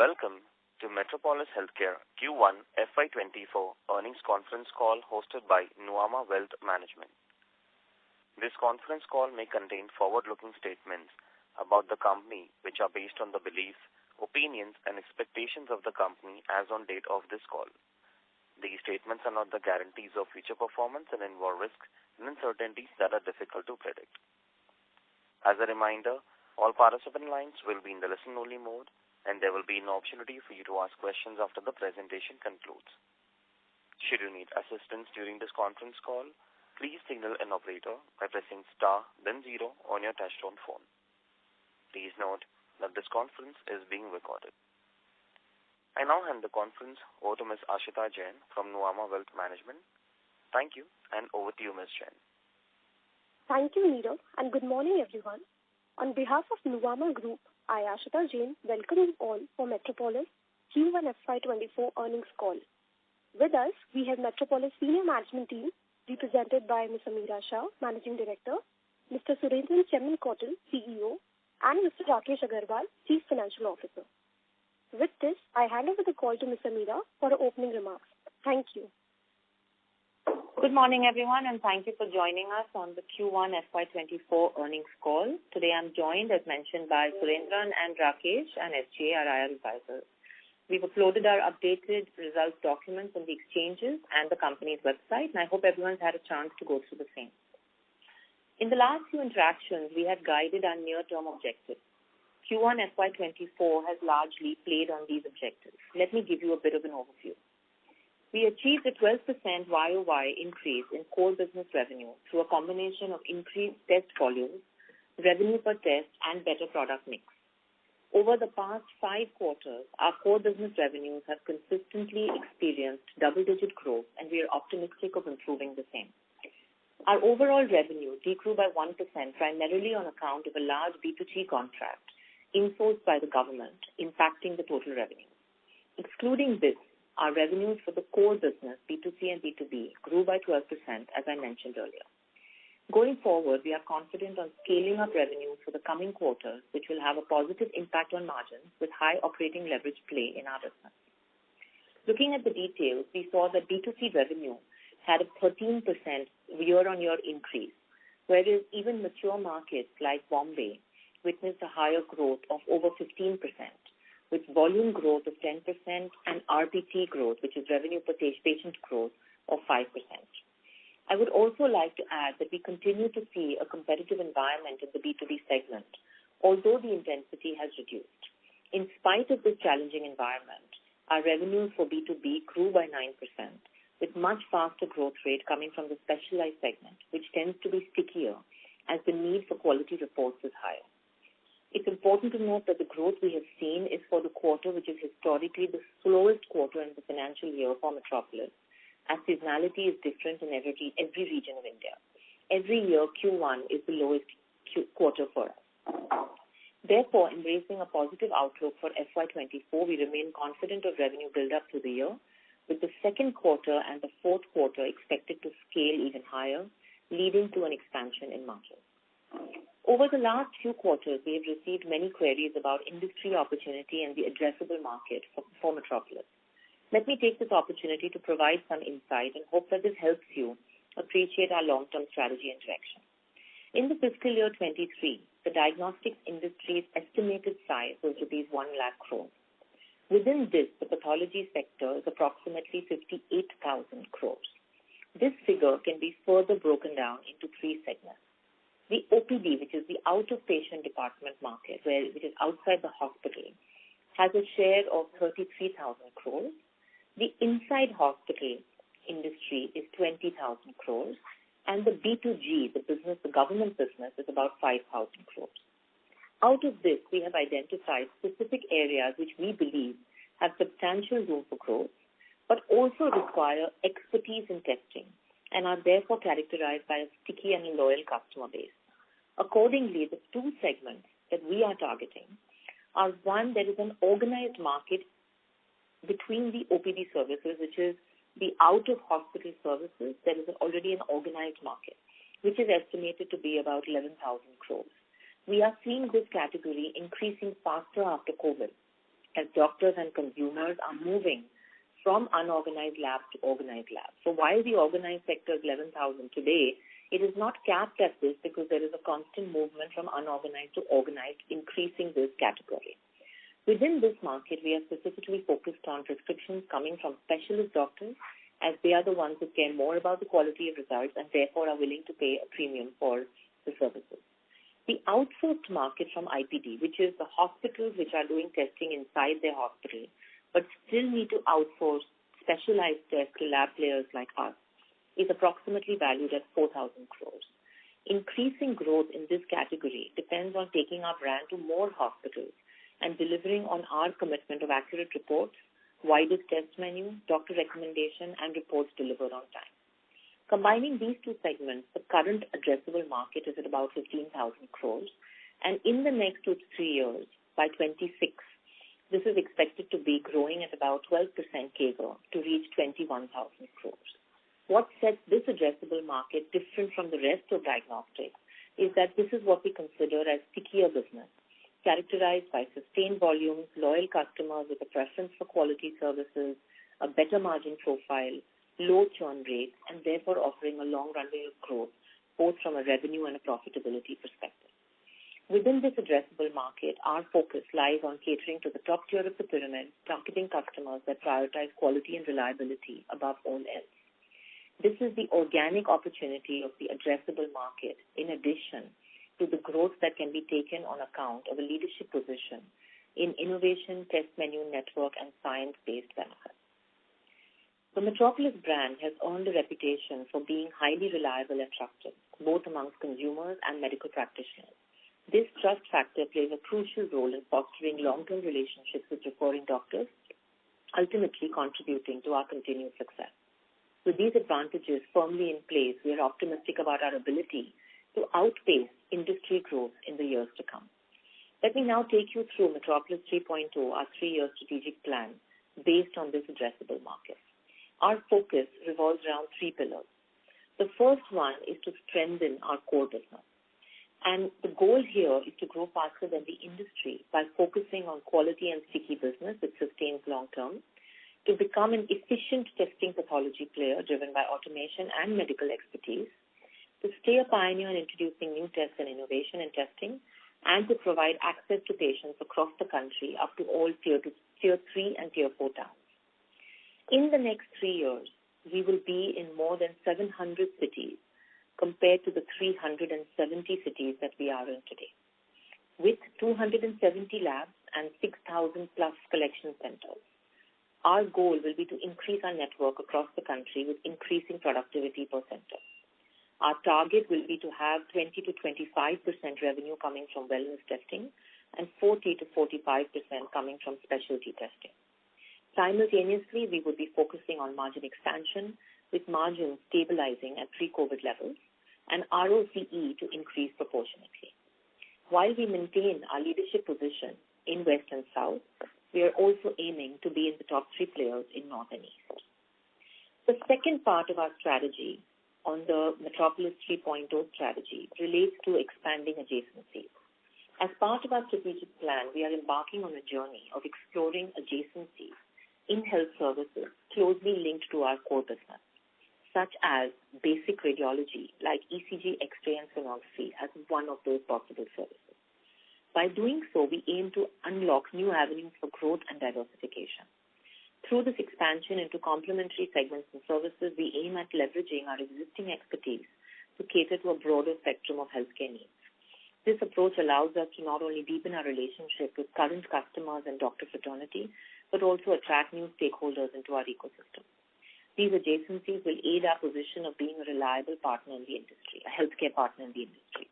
Welcome to Metropolis Healthcare Q1 FY2024 earnings conference call hosted by Nuvama Wealth Management. This conference call may contain forward-looking statements about the company which are based on the beliefs, opinions and expectations of the company as on date of this call. These statements are not the guarantees of future performance and involve risks and uncertainties that are difficult to predict. As a reminder, all participant lines will be in the listen-only mode, and there will be an opportunity for you to ask questions after the presentation concludes. Should you need assistance during this conference call, please signal an operator by pressing star then 0 on your touchtone phone. Please note that this conference is being recorded. I now hand the conference over to Ms. Ashita Jain from Nuvama Wealth Management. Thank you, and over to you, Ms. Jain. Thank you, Neerav, and good morning, everyone. On behalf of Nuvama Group, I, Ashita Jain, welcome you all for Metropolis Q1 FY24 earnings call. With us, we have Metropolis senior management team represented by Ms. Ameera Shah, Managing Director, Mr. Surendran Chemmenkotil, CEO, and Mr. Rakesh Agarwal, Chief Financial Officer. With this, I hand over the call to Ms. Ameera for her opening remarks. Thank you. Good morning, everyone, and thank you for joining us on the Q1 FY24 earnings call. Today I'm joined, as mentioned, by Surendran and Rakesh and SGA, our IR advisors. We've uploaded our updated results documents on the exchanges and the company's website, and I hope everyone's had a chance to go through the same. In the last few interactions, we had guided our near-term objectives. Q1 FY24 has largely played on these objectives. Let me give you a bit of an overview. We achieved a 12% YOY increase in core business revenue through a combination of increased test volumes, revenue per test, and better product mix. Over the past 5 quarters, our core business revenues have consistently experienced double-digit growth, and we are optimistic of improving the same. Our overall revenue decreased by 1%, primarily on account of a large B2G contract enforced by the government, impacting the total revenue. Excluding this, our revenues for the core business, B2C and B2B, grew by 12%, as I mentioned earlier. Going forward, we are confident on scaling up revenues for the coming quarters, which will have a positive impact on margins with high operating leverage play in our business. Looking at the details, we saw that B2C revenue had a 13% year-on-year increase, whereas even mature markets like Bombay witnessed a higher growth of over 15%. With volume growth of 10% and RPT growth, which is revenue per patient growth, of 5%. I would also like to add that we continue to see a competitive environment in the B2B segment, although the intensity has reduced. In spite of this challenging environment, our revenues for B2B grew by 9%, with much faster growth rate coming from the specialized segment, which tends to be stickier as the need for quality reports is higher. It's important to note that the growth we have seen is for the quarter, which is historically the slowest quarter in the financial year for Metropolis, as seasonality is different in every region of India. Every year, Q1 is the lowest quarter for us. Therefore, embracing a positive outlook for FY24, we remain confident of revenue build-up through the year, with the second quarter and the fourth quarter expected to scale even higher, leading to an expansion in margins. Over the last few quarters, we have received many queries about industry opportunity and the addressable market for Metropolis. Let me take this opportunity to provide some insight and hope that this helps you appreciate our long-term strategy and direction. In the fiscal year 23, the diagnostics industry's estimated size was rupees 1 lakh crores. Within this, the pathology sector is approximately 58,000 crores. This figure can be further broken down into 3 segments. The OPD, which is the out-of-patient department market, which is outside the hospital, has a share of 33,000 crores. The inside hospital industry is 20,000 crores. And the B2G, the government business, is about 5,000 crores. Out of this, we have identified specific areas which we believe have substantial room for growth, but also require expertise in testing and are therefore characterized by a sticky and a loyal customer base. Accordingly, the 2 segments that we are targeting are one, there is an organized market between the OPD services, which is the out-of-hospital services. There is already an organized market, which is estimated to be about 11,000 crores. We are seeing this category increasing faster after COVID. as doctors and consumers are moving from unorganized labs to organized labs. So while the organized sector is 11,000 today, it is not capped at this because there is a constant movement from unorganized to organized, increasing this category. Within this market, we are specifically focused on prescriptions coming from specialist doctors, as they are the ones who care more about the quality of results and therefore are willing to pay a premium for the services. The outsourced market from IPD, which is the hospitals which are doing testing inside their hospital, but still need to outsource specialized tests to lab players like us, is approximately valued at 4,000 crores. Increasing growth in this category depends on taking our brand to more hospitals and delivering on our commitment of accurate reports, widest test menu, doctor recommendation, and reports delivered on time. Combining these two segments, the current addressable market is at about 15,000 crores, and in the next 2 to 3 years, by 26, this is expected to be growing at about 12% CAGR to reach 21,000 crores. What sets this addressable market different from the rest of diagnostics is that this is what we consider as stickier business, characterized by sustained volumes, loyal customers with a preference for quality services, a better margin profile, low churn rates, and therefore offering a long runway of growth, both from a revenue and a profitability perspective. Within this addressable market, our focus lies on catering to the top tier of the pyramid, targeting customers that prioritize quality and reliability above all else. This is the organic opportunity of the addressable market, in addition to the growth that can be taken on account of a leadership position in innovation, test menu, network, and science-based benefits. The Metropolis brand has earned a reputation for being highly reliable and trusted, both amongst consumers and medical practitioners. This trust factor plays a crucial role in fostering long-term relationships with referring doctors, ultimately contributing to our continued success. With these advantages firmly in place, we are optimistic about our ability to outpace industry growth in the years to come. Let me now take you through Metropolis 3.0, our 3-year strategic plan based on this addressable market. Our focus revolves around 3 pillars. The first one is to strengthen our core business. And the goal here is to grow faster than the industry by focusing on quality and sticky business that sustains long term, to become an efficient testing pathology player driven by automation and medical expertise, to stay a pioneer in introducing new tests and innovation in testing, and to provide access to patients across the country up to all tier 3 and tier 4 towns. In the next 3 years, we will be in more than 700 cities compared to the 370 cities that we are in today. With 270 labs and 6,000 plus collection centers, our goal will be to increase our network across the country with increasing productivity per center. Our target will be to have 20 to 25% revenue coming from wellness testing and 40 to 45% coming from specialty testing. Simultaneously, we will be focusing on margin expansion, with margins stabilizing at pre-COVID levels and ROCE to increase proportionately. While we maintain our leadership position in West and South, we are also aiming to be in the top 3 players in North and East. The second part of our strategy on the Metropolis 3.0 strategy relates to expanding adjacencies. As part of our strategic plan, we are embarking on a journey of exploring adjacencies in health services closely linked to our core business, such as basic radiology like ECG, X-ray, and sonography as one of those possible services. By doing so, we aim to unlock new avenues for growth and diversification. Through this expansion into complementary segments and services, we aim at leveraging our existing expertise to cater to a broader spectrum of healthcare needs. This approach allows us to not only deepen our relationship with current customers and doctor fraternity, but also attract new stakeholders into our ecosystem. These adjacencies will aid our position of being a reliable partner in the industry, a healthcare partner in the industry.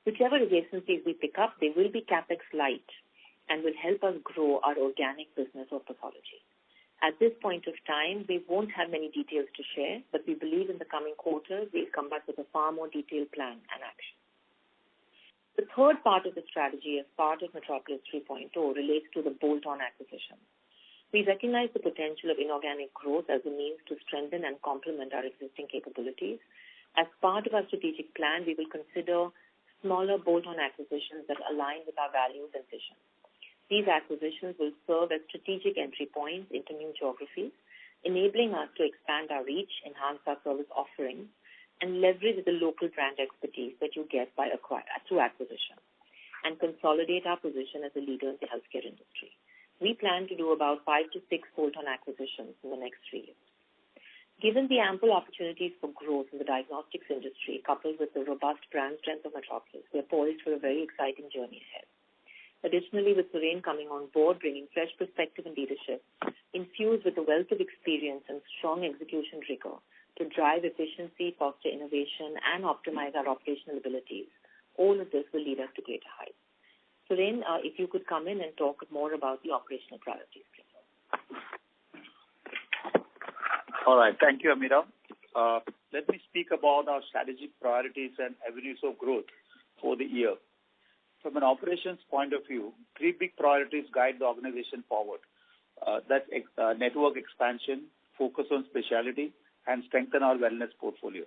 Whichever adjacencies we pick up, they will be CapEx light and will help us grow our organic business of pathology. At this point of time, we won't have many details to share, but we believe in the coming quarters, we'll come back with a far more detailed plan and action. The third part of the strategy as part of Metropolis 3.0 relates to the bolt-on acquisition. We recognize the potential of inorganic growth as a means to strengthen and complement our existing capabilities. As part of our strategic plan, we will consider smaller bolt-on acquisitions that align with our values and vision. These acquisitions will serve as strategic entry points into new geographies, enabling us to expand our reach, enhance our service offerings, and leverage the local brand expertise that you get through acquisition, and consolidate our position as a leader in the healthcare industry. We plan to do about 5 to 6 bolt-on acquisitions in the next 3 years. Given the ample opportunities for growth in the diagnostics industry, coupled with the robust brand strength of Metropolis, we are poised for a very exciting journey ahead. Additionally, with Suren coming on board, bringing fresh perspective and leadership, infused with a wealth of experience and strong execution rigor to drive efficiency, foster innovation, and optimize our operational abilities, all of this will lead us to greater heights. Suren, if you could come in and talk more about the operational priorities, please. All right. Thank you, Amira. Let me speak about our strategic priorities and avenues of growth for the year. From an operations point of view, 3 big priorities guide the organization forward. That's network expansion, focus on specialty, and strengthen our wellness portfolio.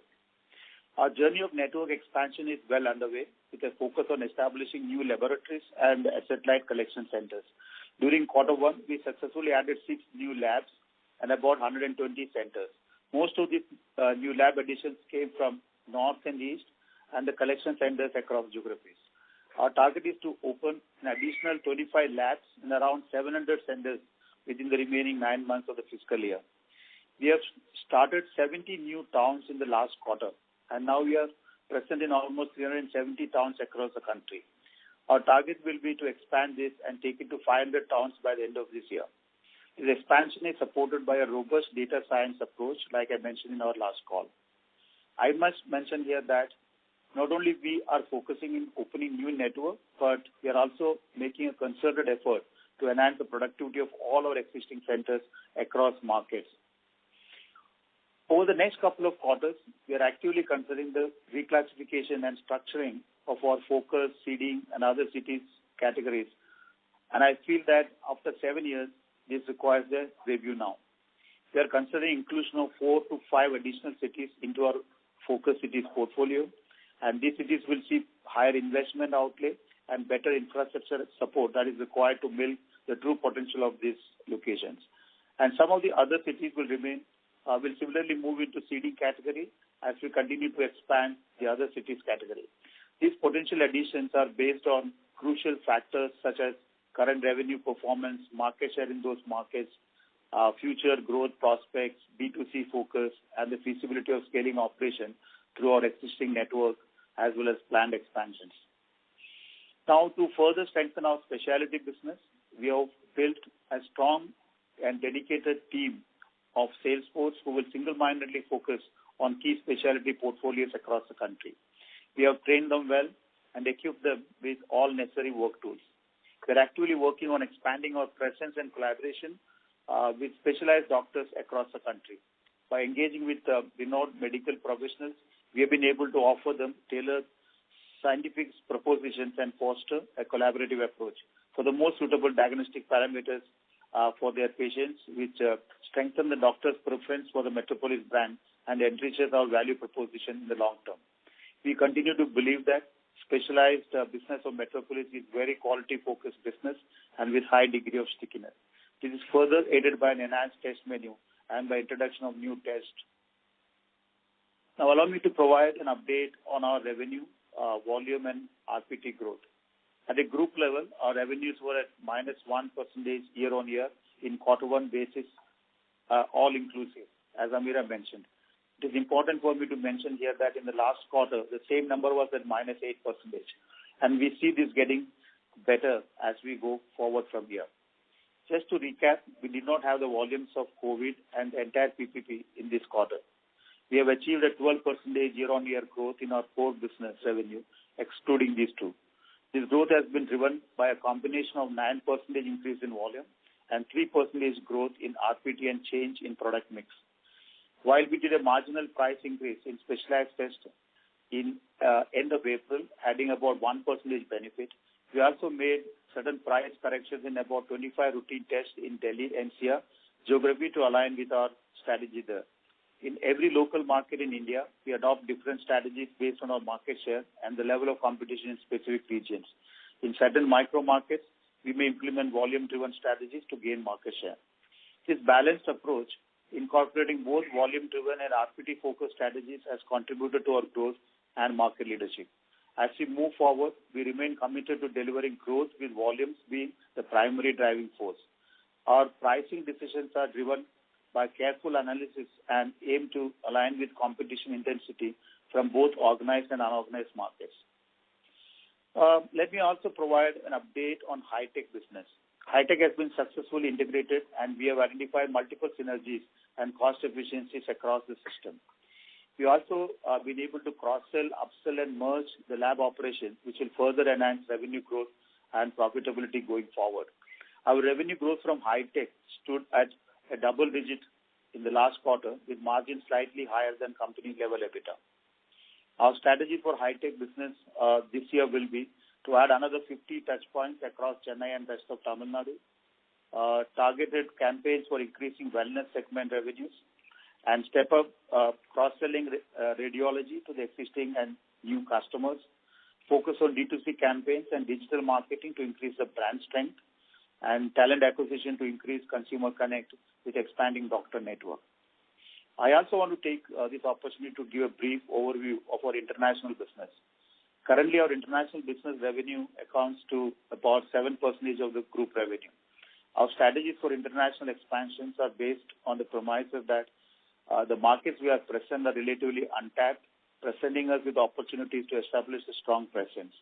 Our journey of network expansion is well underway with a focus on establishing new laboratories and asset-light collection centers. During Q1, we successfully added 6 new labs and about 120 centers. Most of these new lab additions came from North and East and the collection centers across geographies. Our target is to open an additional 25 labs and around 700 centers within the remaining 9 months of the fiscal year. We have started 70 new towns in the last quarter, and now we are present in almost 370 towns across the country. Our target will be to expand this and take it to 500 towns by the end of this year. This expansion is supported by a robust data science approach, like I mentioned in our last call. I must mention here that not only we are focusing in opening new network, but we are also making a concerted effort to enhance the productivity of all our existing centers across markets. Over the next couple of quarters, we are actively considering the reclassification and structuring of our focus, seeding, and other cities categories. And I feel that after 7 years, this requires a review now. We are considering inclusion of 4 to 5 additional cities into our focus cities portfolio, and these cities will see higher investment outlay and better infrastructure support that is required to milk the true potential of these locations. And some of the other cities will similarly move into seeding category as we continue to expand the other cities category. These potential additions are based on crucial factors such as current revenue performance, market share in those markets, future growth prospects, B2C focus, and the feasibility of scaling operation through our existing network as well as planned expansions. Now, to further strengthen our specialty business, we have built a strong and dedicated team of sales force who will single-mindedly focus on key specialty portfolios across the country. We have trained them well and equipped them with all necessary work tools. We are actively working on expanding our presence and collaboration with specialized doctors across the country. By engaging with renowned medical professionals, we have been able to offer them tailored scientific propositions and foster a collaborative approach for the most suitable diagnostic parameters for their patients, which strengthen the doctor's preference for the Metropolis brand and enriches our value proposition in the long term. We continue to believe that specialized business of Metropolis is very quality-focused business and with high degree of stickiness. This is further aided by an enhanced test menu and by introduction of new tests. Now, allow me to provide an update on our revenue, volume, and RPT growth. At a group level, our revenues were at -1% year-on-year in Q1 basis, all inclusive, as Amira mentioned. It is important for me to mention here that in the last quarter, the same number was at -8%, and we see this getting better as we go forward from here. Just to recap, we did not have the volumes of COVID and the entire PPP in this quarter. We have achieved a 12% year-on-year growth in our core business revenue, excluding these two. This growth has been driven by a combination of 9% increase in volume and 3% growth in RPT and change in product mix. While we did a marginal price increase in specialized tests in end of April, adding about 1% benefit, we also made certain price corrections in about 25 routine tests in Delhi NCR geography to align with our strategy there. In every local market in India, we adopt different strategies based on our market share and the level of competition in specific regions. In certain micro markets, we may implement volume-driven strategies to gain market share. This balanced approach, incorporating both volume-driven and RPT-focused strategies, has contributed to our growth and market leadership. As we move forward, we remain committed to delivering growth with volumes being the primary driving force. Our pricing decisions are driven by careful analysis and aim to align with competition intensity from both organized and unorganized markets. Let me also provide an update on high-tech business. High-tech has been successfully integrated, and we have identified multiple synergies and cost efficiencies across the system. We also been able to cross-sell, upsell, and merge the lab operations, which will further enhance revenue growth and profitability going forward. Our revenue growth from high-tech stood at a double digit in the last quarter, with margins slightly higher than company-level EBITDA. Our strategy for high-tech business this year will be to add another 50 touchpoints across Chennai and rest of Tamil Nadu, targeted campaigns for increasing wellness segment revenues, and step up cross-selling radiology to the existing and new customers, focus on D2C campaigns and digital marketing to increase the brand strength, and talent acquisition to increase consumer connect with expanding doctor network. I also want to take this opportunity to give a brief overview of our international business. Currently, our international business revenue accounts to about 7% of the group revenue. Our strategies for international expansions are based on the premises that the markets we are present are relatively untapped, presenting us with opportunities to establish a strong presence.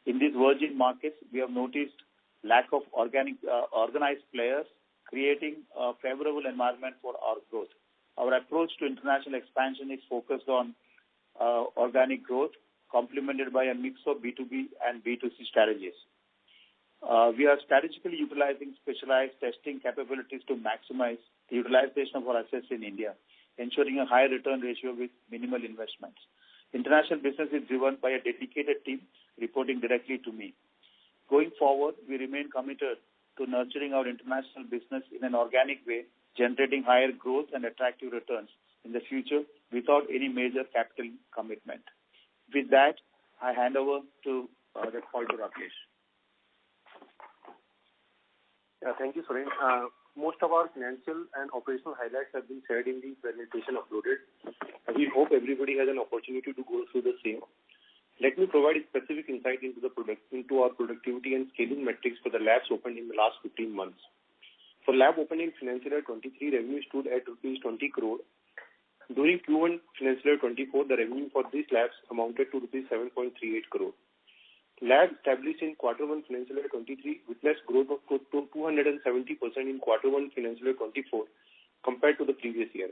In these virgin markets, we have noticed lack of organized players, creating a favorable environment for our growth. Our approach to international expansion is focused on organic growth, complemented by a mix of B2B and B2C strategies. We are strategically utilizing specialized testing capabilities to maximize the utilization of our assets in India, ensuring a high return ratio with minimal investments. International business is driven by a dedicated team reporting directly to me. Going forward, we remain committed to nurturing our international business in an organic way, generating higher growth and attractive returns in the future without any major capital commitment. With that, I hand over to the call to Rakesh. Thank you, Suren. Most of our financial and operational highlights have been shared in the presentation uploaded. We hope everybody has an opportunity to go through the same. Let me provide a specific insight into our productivity and scaling metrics for the labs opened in the last 15 months. For lab opened in financial year 23, revenue stood at rupees 20 crore. During Q1 financial year 24, the revenue for these labs amounted to rupees 7.38 crore. Labs established in Q1 financial year 23 witnessed growth of close to 270% in Q1 financial year 24 compared to the previous year.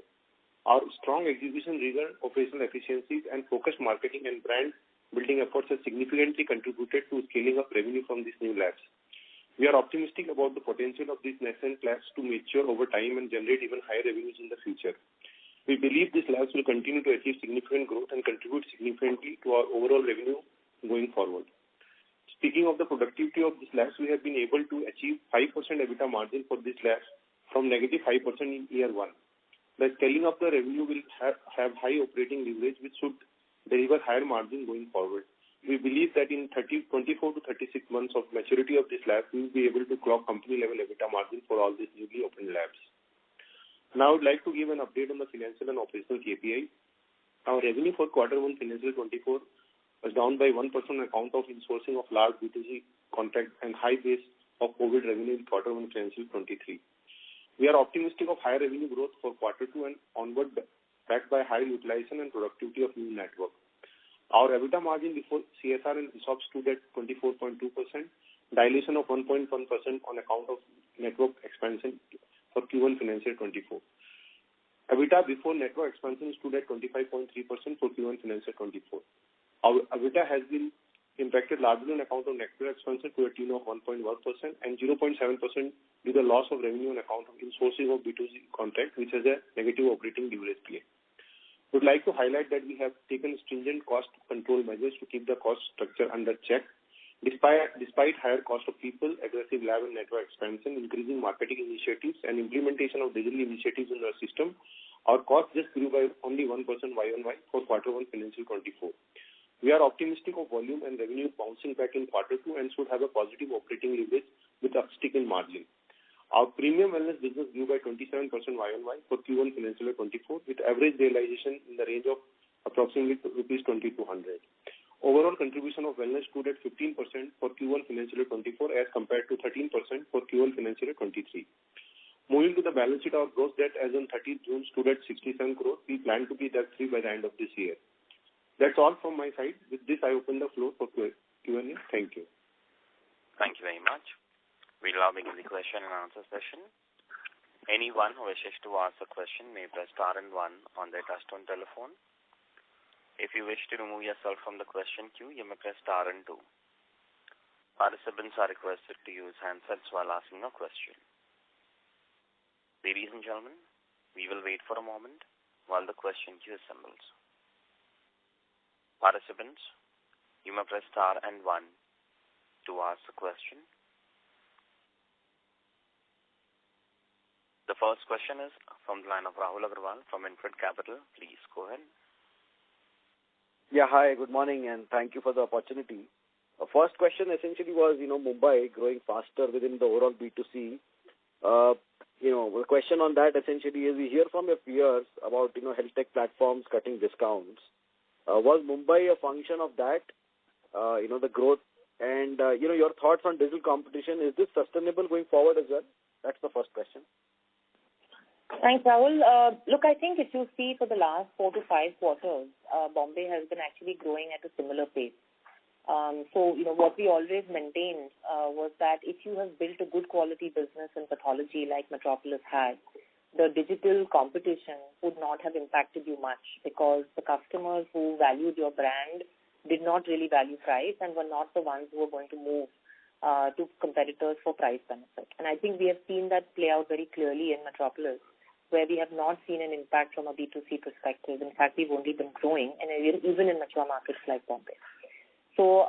Our strong execution rigor, operational efficiencies, and focused marketing and brand building efforts have significantly contributed to scaling up revenue from these new labs. We are optimistic about the potential of these nascent labs to mature over time and generate even higher revenues in the future. We believe these labs will continue to achieve significant growth and contribute significantly to our overall revenue going forward. Speaking of the productivity of these labs, we have been able to achieve 5% EBITDA margin for these labs from negative 5% in year one. By scaling up the revenue will have high operating leverage, which should deliver higher margin going forward. We believe that in 24 to 36 months of maturity of this lab, we will be able to clock company-level EBITDA margin for all these newly opened labs. Now, I would like to give an update on the financial and operational KPI. Our revenue for Q1 financial 24 was down by 1% on account of insourcing of large B2C contracts and high base of COVID revenue in Q1 financial 23. We are optimistic of higher revenue growth for Q2 and onward, backed by high utilization and productivity of new network. Our EBITDA margin before CSR and ESOP stood at 24.2%, dilution of 1.1% on account of network expansion for Q1 financial 24. EBITDA before network expansion stood at 25.3% for Q1 financial 24. Our EBITDA has been impacted largely on account of network expansion to a tune of 1.1% and 0.7% due to the loss of revenue on account of insourcing of B2C contract, which has a negative operating leverage play. We would like to highlight that we have taken stringent cost control measures to keep the cost structure under check. Despite higher cost of people, aggressive lab and network expansion, increasing marketing initiatives, and implementation of digital initiatives in our system, our cost just grew by only 1% YOY for Q1 financial 24. We are optimistic of volume and revenue bouncing back in Q2 and should have a positive operating leverage with upstick in margin. Our premium wellness business grew by 27% YOY for Q1 financial year 24, with average realization in the range of approximately rupees 2,200. Overall contribution of wellness stood at 15% for Q1 financial year 24 as compared to 13% for Q1 financial year 23. Moving to the balance sheet, our gross debt as on 30th June stood at 67 crores. We plan to be debt-free by the end of this year. That's all from my side. With this, I open the floor for Q&A. Thank you. Thank you very much. We'll now begin the question and answer session. Anyone who wishes to ask a question may press star and 1 on their touchtone telephone. If you wish to remove yourself from the question queue, you may press star and 2. Participants are requested to use handsets while asking a question. Ladies and gentlemen, we will wait for a moment while the question queue assembles. Participants, you may press star and 1 to ask a question. The first question is from the line of Rahul Agarwal from Infred Capital. Please go ahead. Yeah, hi, good morning, and thank you for the opportunity. First question essentially was, Mumbai growing faster within the overall B2C. The question on that essentially is we hear from your peers about, health tech platforms cutting discounts. Was Mumbai a function of that, the growth? And, your thoughts on digital competition, is this sustainable going forward as well? That's the first question. Thanks, Rahul. Look, I think if you see for the last 4 to 5 quarters, Bombay has been actually growing at a similar pace. So, what we always maintained was that if you have built a good quality business in pathology like Metropolis had, the digital competition would not have impacted you much because the customers who valued your brand did not really value price and were not the ones who were going to move to competitors for price benefit. And I think we have seen that play out very clearly in Metropolis, where we have not seen an impact from a B2C perspective. In fact, we've only been growing, and even in mature markets like Bombay. So,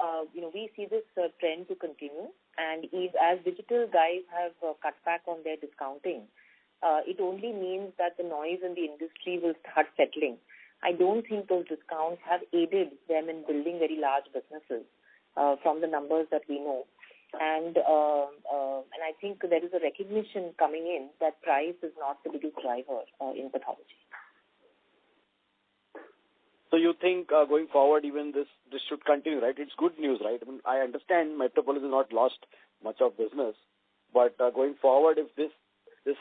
we see this trend to continue. And as digital guys have cut back on their discounting, it only means that the noise in the industry will start settling. I don't think those discounts have aided them in building very large businesses from the numbers that we know. And I think there is a recognition coming in that price is not the biggest driver in pathology. So you think going forward even this should continue, right? It's good news, right? I mean, I understand Metropolis has not lost much of business, but going forward, if this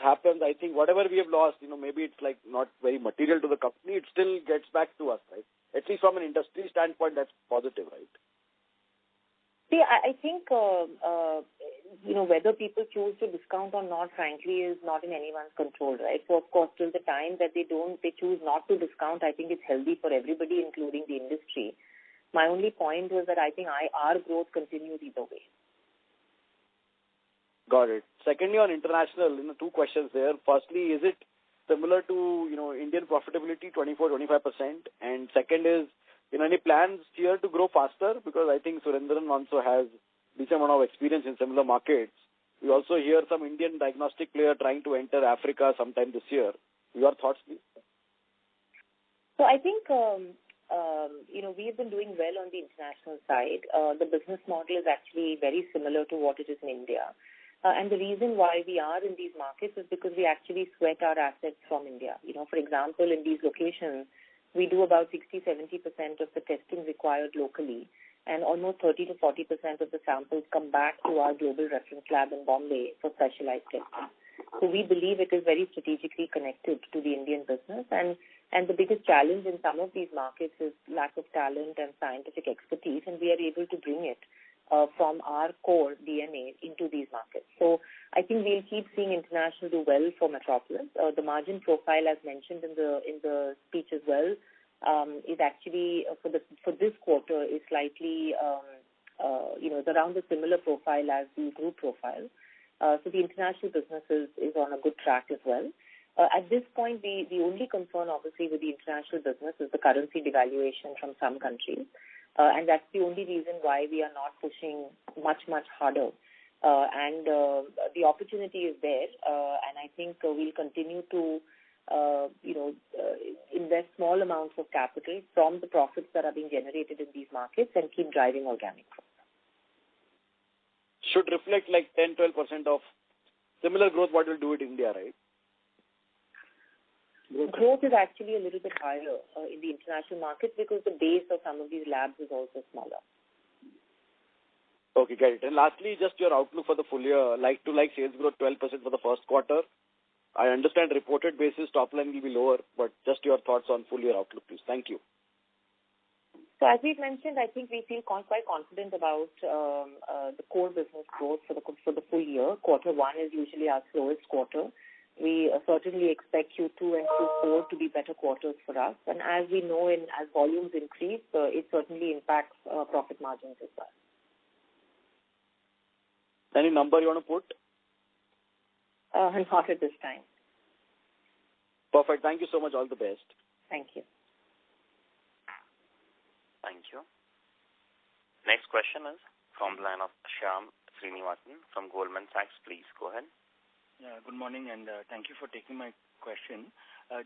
happens, I think whatever we have lost, maybe it's like not very material to the company. It still gets back to us, right? At least from an industry standpoint, that's positive, right? See, I think, whether people choose to discount or not, frankly, is not in anyone's control, right? So, of course, till the time that they choose not to discount, I think it's healthy for everybody, including the industry. My only point was that I think our growth continues either way. Got it. Secondly, on international, 2 questions there. Firstly, is it similar to, Indian profitability, 24-25%? And second is, any plans here to grow faster? Because I think Surendran also has decent amount of experience in similar markets. We also hear some Indian diagnostic player trying to enter Africa sometime this year. Your thoughts, please? So I think, we have been doing well on the international side. The business model is actually very similar to what it is in India. And the reason why we are in these markets is because we actually sweat our assets from India. For example, in these locations, we do about 60-70% of the testing required locally, and almost 30 to 40% of the samples come back to our global reference lab in Bombay for specialized testing. So we believe it is very strategically connected to the Indian business, and the biggest challenge in some of these markets is lack of talent and scientific expertise, and we are able to bring it from our core DNA into these markets. So I think we'll keep seeing international do well for Metropolis. The margin profile, as mentioned in the speech as well, is actually for this quarter is slightly it's around a similar profile as the group profile. So the international business is on a good track as well. At this point, the only concern, obviously, with the international business is the currency devaluation from some countries. And that's the only reason why we are not pushing much, much harder. And the opportunity is there. And I think we'll continue to, invest small amounts of capital from the profits that are being generated in these markets and keep driving organic growth. should reflect like 10-12% of similar growth what we'll do it in India, right? Growth is actually a little bit higher in the international markets because the base of some of these labs is also smaller. Okay, get it. And lastly, just your outlook for the full year, like-to-like sales growth 12% for the first quarter. I understand reported basis top line will be lower, but just your thoughts on full year outlook, please. Thank you. So as we've mentioned, I think we feel quite confident about the core business growth for the full year. Quarter one is usually our slowest quarter. We certainly expect Q2 and Q4 to be better quarters for us. And as we know, as volumes increase, it certainly impacts profit margins as well. Any number you want to put? Not at this time. Perfect. Thank you so much. All the best. Thank you. Thank you. Next question is from the line of Shyam Srinivasan from Goldman Sachs. Please go ahead. Yeah, good morning, and thank you for taking my question.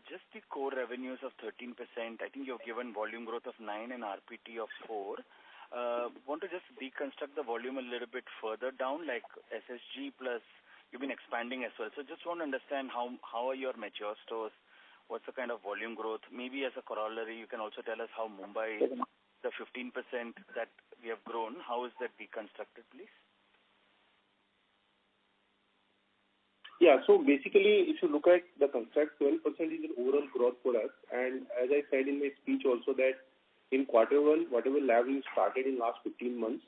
Just the core revenues of 13%, I think you've given volume growth of 9 and RPT of 4. Want to just deconstruct the volume a little bit further down, like SSG plus you've been expanding as well. So just want to understand how are your mature stores, what's the kind of volume growth? Maybe as a corollary, you can also tell us how Mumbai, the 15% that we have grown, how is that deconstructed, please? Yeah, so basically, if you look at the construct, 12% is an overall growth for us. And as I said in my speech also that in quarter one, whatever lab we started in last 15 months,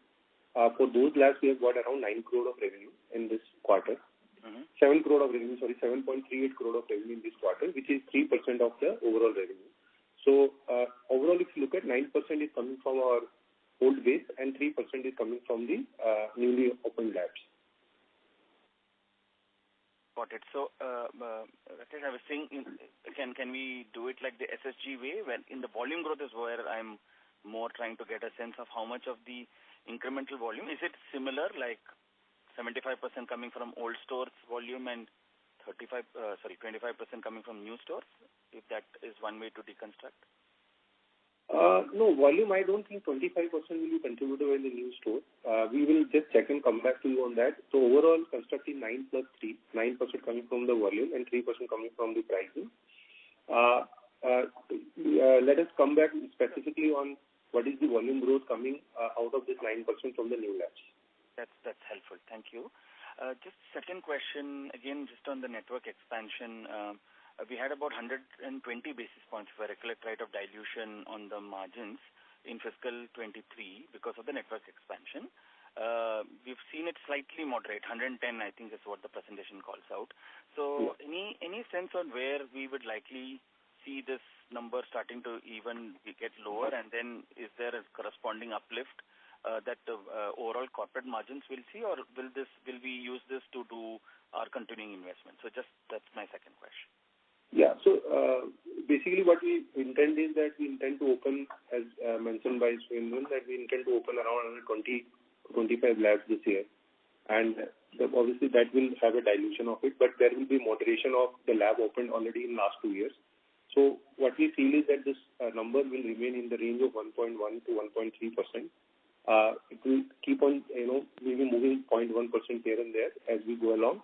for those labs, we have got around 9 crore of revenue in this quarter. 7 crore of revenue, 7.38 crore of revenue in this quarter, which is 3% of the overall revenue. So overall, if you look at 9% is coming from our old base and 3% is coming from the newly opened labs. Got it. So, Rakesh, I was saying, can we do it like the SSG way? When in the volume growth is where I'm more trying to get a sense of how much of the incremental volume. Is it similar, like 75% coming from old stores volume and 25% coming from new stores, if that is one way to deconstruct? No, volume, I don't think 25% will be contributed in the new store. We will just check and come back to you on that. So overall, constructing 9 plus 3, 9% coming from the volume and 3% coming from the pricing. Let us come back specifically on what is the volume growth coming out of this 9% from the new labs. That's helpful. Thank you. Just second question, again, just on the network expansion. We had about 120 basis points, if I recollect right, of dilution on the margins in fiscal 23 because of the network expansion. We've seen it slightly moderate, 110, I think is what the presentation calls out. So any sense on where we would likely see this number starting to even get lower, and then is there a corresponding uplift that the overall corporate margins will see, or will we use this to do our continuing investment? So just that's my second question. Yeah. So basically what we intend is that we intend to open, as mentioned by Surendran, that we intend to open around 20-25 labs this year. And obviously that will have a dilution of it, but there will be moderation of the lab opened already in last 2 years. So what we feel is that this number will remain in the range of 1.1 to 1.3%. It will keep on, maybe moving 0.1% here and there as we go along.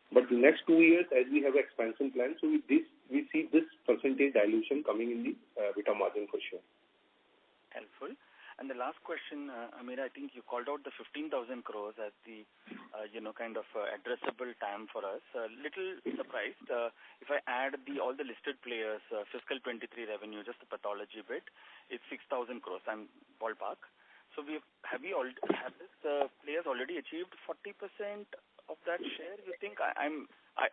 But the next 2 years, as we have expansion plans, so with this, we see this percentage dilution coming in the EBITDA margin for sure. Helpful. And the last question, Amir, I think you called out the 15,000 crores as the, kind of addressable TAM for us. Little surprised. If I add all the listed players, fiscal 23 revenue, just the pathology bit, it's 6,000 crores. I'm ballpark. So have these players already achieved 40% of that share? You think? I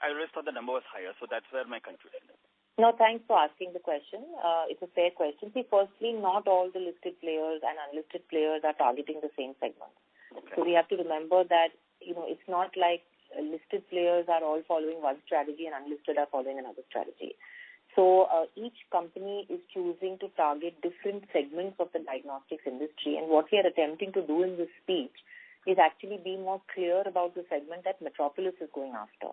always thought the number was higher, so that's where my confusion is. No, thanks for asking the question. It's a fair question. See, firstly, not all the listed players and unlisted players are targeting the same segment. Okay. So we have to remember that, it's not like listed players are all following one strategy and unlisted are following another strategy. So each company is choosing to target different segments of the diagnostics industry. And what we are attempting to do in this speech is actually be more clear about the segment that Metropolis is going after.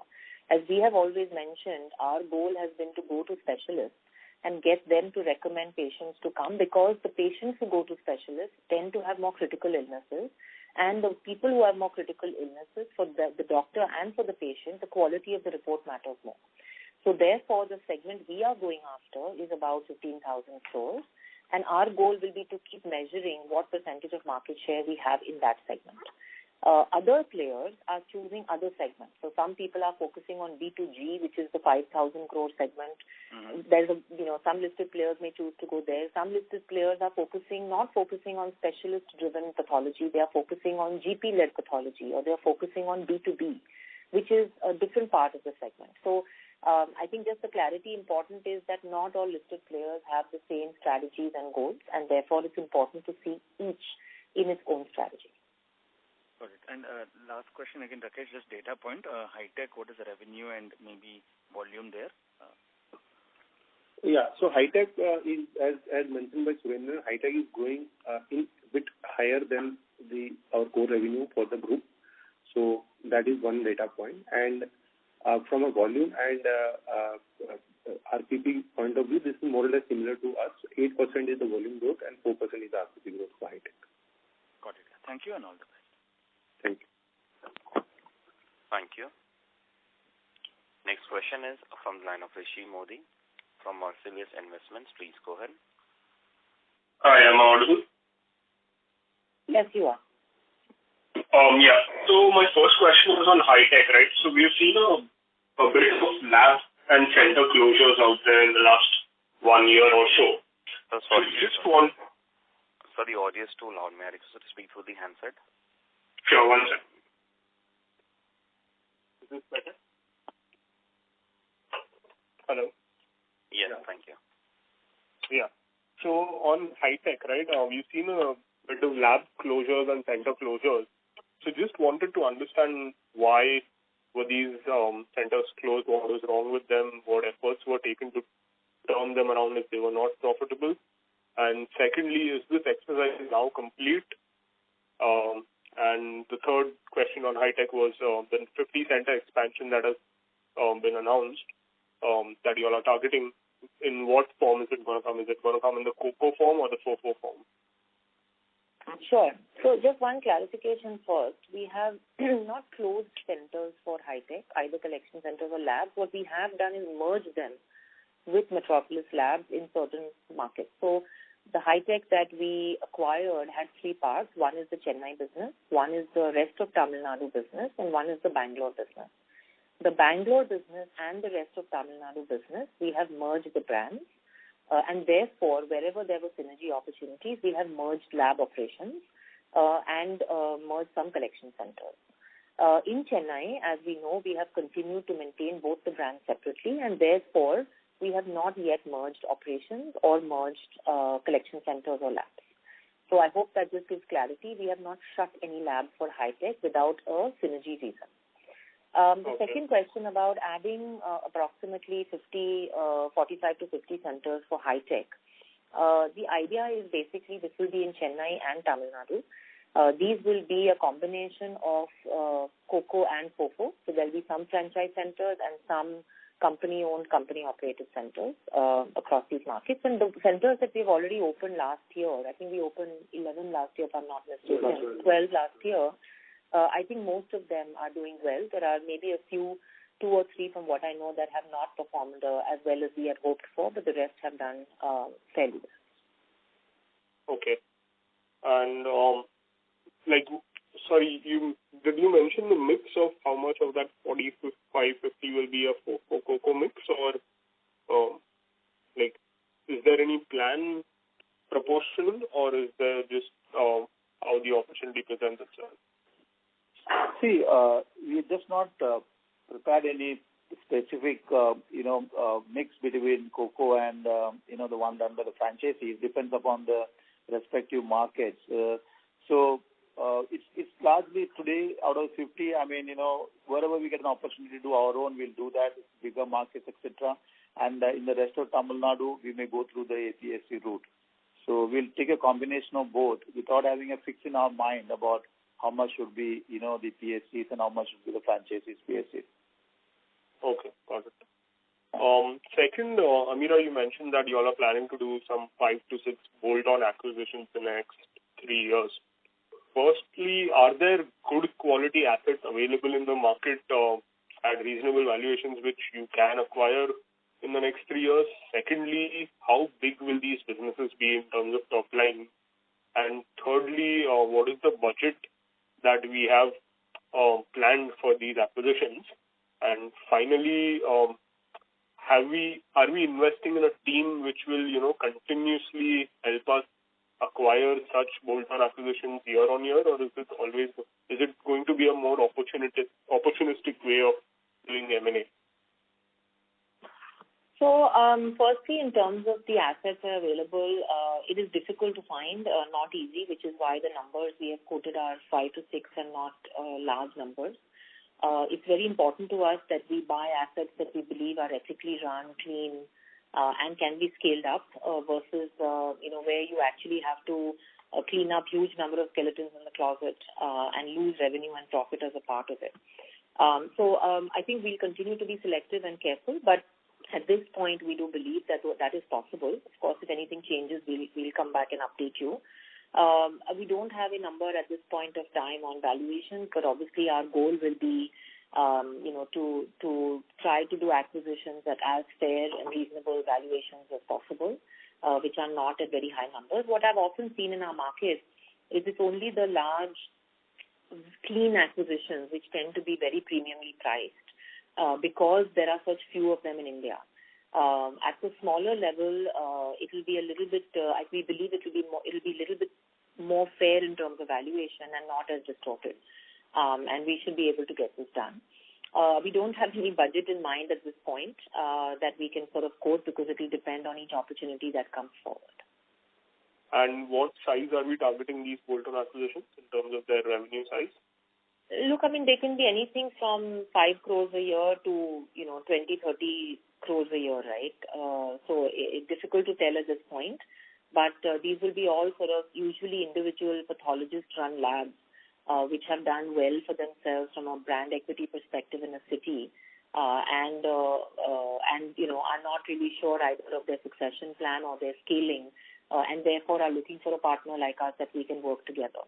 As we have always mentioned, our goal has been to go to specialists and get them to recommend patients to come, because the patients who go to specialists tend to have more critical illnesses And the people who have more critical illnesses, for the doctor and for the patient, the quality of the report matters more. So therefore, the segment we are going after is about 15,000 crores. And our goal will be to keep measuring what percentage of market share we have in that segment. Other players are choosing other segments. So some people are focusing on B2G, which is the 5,000 crore segment. There's some listed players may choose to go there. Some listed players are not focusing on specialist-driven pathology. They are focusing on GP-led pathology, or they are focusing on B2B, which is a different part of the segment. So I think just the clarity important is that not all listed players have the same strategies and goals, and therefore it's important to see each in its own strategy. Got it. And last question again, Rakesh, just data point. High-tech, what is the revenue and maybe volume there? Yeah, so high-tech is, as mentioned by Surendra, high-tech is growing in a bit higher than our core revenue for the group. So that is one data point. And from a volume and RPP point of view, this is more or less similar to us. 8% is the volume growth and 4% is RPP growth for high-tech. Got it. Thank you and all the best. Thank you. Thank you. Next question is from the line of Rishi Modi from Marcellus Investments. Please go ahead. Hi, am I audible? Yes, you are. Yeah. So my first question was on high-tech, right? So we've seen a bit of lab and center closures out there in the last 1 year or so. Sorry. So the audio is too loud. May I request you to speak through the handset? Sure, one second. Is this better? Hello? Yes, thank you. Yeah. So on high-tech, right, we've seen a bit of lab closures and center closures. So just wanted to understand why were these centers closed, what was wrong with them, what efforts were taken to turn them around if they were not profitable. And secondly, is this exercise now complete? And the third question on high-tech was the 50-center expansion that has been announced that you all are targeting. In what form is it going to come? Is it going to come in the COCO form or the FOFO form? Sure. So just one clarification first. We have not closed centers for high-tech, either collection centers or labs. What we have done is merge them with Metropolis labs in certain markets. So the high-tech that we acquired had three parts. One is the Chennai business, one is the rest of Tamil Nadu business, and one is the Bangalore business. The Bangalore business and the rest of Tamil Nadu business, we have merged the brands. And therefore, wherever there were synergy opportunities, we have merged lab operations and merged some collection centers. In Chennai, as we know, we have continued to maintain both the brands separately, and therefore, we have not yet merged operations or merged collection centers or labs. So I hope that this gives clarity. We have not shut any labs for high-tech without a synergy reason. The second question about adding approximately 45 to 50 centers for high-tech. The idea is basically this will be in Chennai and Tamil Nadu. These will be a combination of COCO and FOFO. So there will be some franchise centers and some company-owned, company-operated centers across these markets. And the centers that we've already opened last year, I think we opened 11 last year, if I'm not mistaken, 12 last year. I think most of them are doing well. There are maybe a few, 2 or 3 from what I know that have not performed as well as we had hoped for, but the rest have done fairly well. Okay. And did you mention the mix of how much of that 45-50 will be a FOFO mix, or is there any plan proportional, or is there just how the opportunity presents itself? See, we just not prepared any specific, mix between COCO and, the one done by the franchisees. Depends upon the respective markets. It's largely today out of 50, wherever we get an opportunity to do our own, we'll do that, bigger markets, etc. And in the rest of Tamil Nadu, we may go through the APSC route. So we'll take a combination of both without having a fix in our mind about how much should be, the PSCs and how much should be the franchisees PSCs. Okay, got it. Second, Ameera, you mentioned that you all are planning to do some 5 to 6 bolt-on acquisitions in the next 3 years. firstly, are there good quality assets available in the market at reasonable valuations which you can acquire in the next 3 years? Secondly, how big will these businesses be in terms of top line? And thirdly, what is the budget that we have planned for these acquisitions? And finally, are we investing in a team which will, continuously help us acquire such bolt-on acquisitions year on year, or is it going to be a more opportunistic way of doing M&A? So, firstly, in terms of the assets that are available, it is difficult to find, not easy, which is why the numbers we have quoted are 5 to 6 and not large numbers. It's very important to us that we buy assets that we believe are ethically run, clean, and can be scaled up versus, where you actually have to clean up huge number of skeletons in the closet and lose revenue and profit as a part of it. So I think we'll continue to be selective and careful, but at this point, we do believe that that is possible. Of course, if anything changes, we'll come back and update you. We don't have a number at this point of time on valuations, but obviously our goal will be, to try to do acquisitions at as fair and reasonable valuations as possible, which are not at very high numbers. What I've often seen in our market is it's only the large, clean acquisitions which tend to be very premiumly priced because there are such few of them in India. At the smaller level, it will be a little bit. We believe it will be a little bit more fair in terms of valuation and not as distorted. And we should be able to get this done. We don't have any budget in mind at this point that we can sort of quote because it will depend on each opportunity that comes forward. And what size are we targeting these bolt-on acquisitions in terms of their revenue size? Look, they can be anything from 5 crores a year to 20, 30 crores a year, right? So it's difficult to tell at this point. But these will be all sort of usually individual pathologist-run labs which have done well for themselves from a brand equity perspective in a city and are not really sure either of their succession plan or their scaling and therefore are looking for a partner like us that we can work together.